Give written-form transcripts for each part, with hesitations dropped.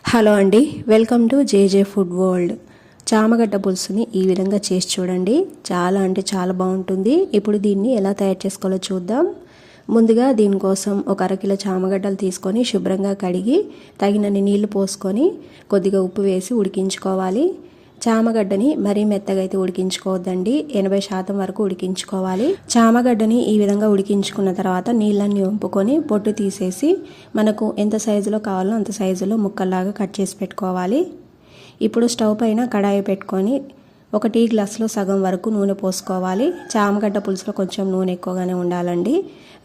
Hello అండి, welcome to JJ food world. చామగడ్డ పులుసుని ఈ విధంగా చేసి చూడండి. చాలా అంటే చాలా బాగుంటుంది. ఇప్పుడు దీన్ని ఎలా తయారు చేసుకోవాలో చూద్దాం. ముందుగా దీనికోసం ఒక అరకిలో చామగడ్డలు తీసుకొని శుభ్రంగా కడిగి తగినన్ని నీళ్లు పోసుకొని కొద్దిగా ఉప్పు వేసి ఉడికించుకోవాలి. చామగడ్డని మరీ మెత్తగా అయితే ఉడికించుకోవద్దండి, 80% వరకు ఉడికించుకోవాలి. చామగడ్డని ఈ విధంగా ఉడికించుకున్న తర్వాత నీళ్ళన్ని వంపుకొని పొట్టు తీసేసి మనకు ఎంత సైజులో కావాలో అంత సైజులో ముక్కల్లాగా కట్ చేసి పెట్టుకోవాలి. ఇప్పుడు స్టవ్ పైన కడాయి పెట్టుకొని ఒక టీ గ్లాసులో సగం వరకు నూనె పోసుకోవాలి. చామగడ్డ పులుసులో కొంచెం నూనె ఎక్కువగానే ఉండాలండి.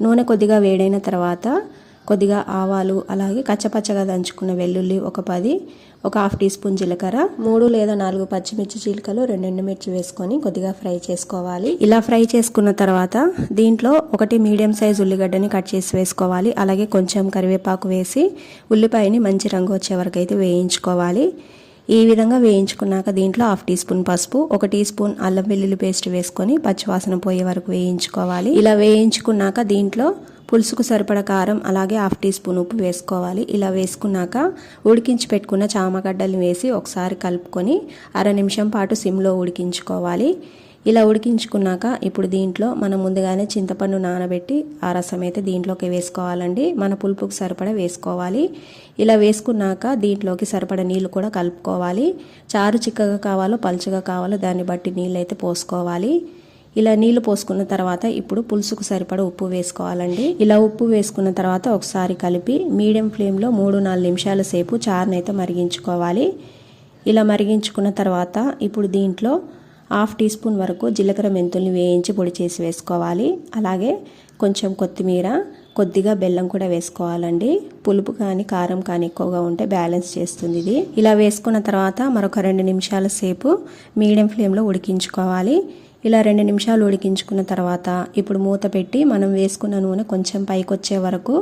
నూనె కొద్దిగా వేడైన తర్వాత కొద్దిగా ఆవాలు, అలాగే కచ్చపచ్చగా దంచుకున్న వెల్లుల్లి ఒక 10, ఒక హాఫ్ టీ స్పూన్ జీలకర్ర, 3 లేదా 4 పచ్చిమిర్చి చీలికలు, 2 ఎండుమిర్చి వేసుకొని కొద్దిగా ఫ్రై చేసుకోవాలి. ఇలా ఫ్రై చేసుకున్న తర్వాత దీంట్లో ఒకటి మీడియం సైజ్ ఉల్లిగడ్డని కట్ చేసి వేసుకోవాలి. అలాగే కొంచెం కరివేపాకు వేసి ఉల్లిపాయని మంచి రంగు వచ్చే వరకు అయితే వేయించుకోవాలి. ఈ విధంగా వేయించుకున్నాక దీంట్లో హాఫ్ టీ స్పూన్ పసుపు, 1 టీ స్పూన్ అల్లం వెల్లుల్లి పేస్ట్ వేసుకొని పచ్చివాసన పోయే వరకు వేయించుకోవాలి. ఇలా వేయించుకున్నాక దీంట్లో పులుసుకు సరిపడ కారం, అలాగే హాఫ్ టీ స్పూన్ ఉప్పు వేసుకోవాలి. ఇలా వేసుకున్నాక ఉడికించి పెట్టుకున్న చామగడ్డలు వేసి ఒకసారి కలుపుకొని 1/2 నిమిషం పాటు సిమ్లో ఉడికించుకోవాలి. ఇలా ఉడికించుకున్నాక ఇప్పుడు దీంట్లో మనం ముందుగానే చింతపండు నానబెట్టి ఆ రసం అయితే దీంట్లోకి వేసుకోవాలండి. మన పులుపుకు సరిపడ వేసుకోవాలి. ఇలా వేసుకున్నాక దీంట్లోకి సరిపడ నీళ్లు కూడా కలుపుకోవాలి. చారు చిక్కగా కావాలో పలుచగా కావాలో దాన్ని బట్టి నీళ్ళు అయితే పోసుకోవాలి. ఇలా నీళ్లు పోసుకున్న తర్వాత ఇప్పుడు పులుసుకు సరిపడ ఉప్పు వేసుకోవాలండి. ఇలా ఉప్పు వేసుకున్న తర్వాత ఒకసారి కలిపి మీడియం ఫ్లేమ్లో 3-4 నిమిషాల సేపు చారునైతే మరిగించుకోవాలి. ఇలా మరిగించుకున్న తర్వాత ఇప్పుడు దీంట్లో హాఫ్ టీ స్పూన్ వరకు జీలకర్ర మెంతుల్ని వేయించి పొడి చేసి వేసుకోవాలి. అలాగే కొంచెం కొత్తిమీర, కొద్దిగా బెల్లం కూడా వేసుకోవాలండి. పులుపు కానీ కారం కానీ ఎక్కువగా ఉంటే బ్యాలెన్స్ చేస్తుంది ఇది. ఇలా వేసుకున్న తర్వాత మరొక 2 నిమిషాల సేపు మీడియం ఫ్లేమ్లో ఉడికించుకోవాలి. ఇలా 2 నిమిషాలు ఉడికించుకున్న తర్వాత ఇప్పుడు మూత పెట్టి మనం వేసుకున్న నూనె కొంచెం పైకి వచ్చే వరకు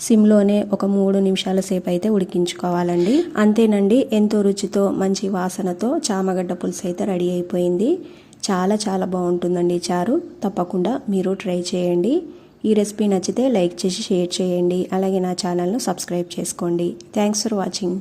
సిమ్లోనే ఒక 3 నిమిషాల సేపు అయితే ఉడికించుకోవాలండి. అంతేనండి, ఎంతో రుచితో మంచి వాసనతో చామగడ్డ పులుసు అయితే రెడీ అయిపోయింది. చాలా చాలా బాగుంటుందండి ఈ చారు. తప్పకుండా మీరు ట్రై చేయండి. ఈ రెసిపీ నచ్చితే లైక్ చేసి షేర్ చేయండి. అలాగే నా ఛానల్ను సబ్స్క్రైబ్ చేసుకోండి. Thanks for watching.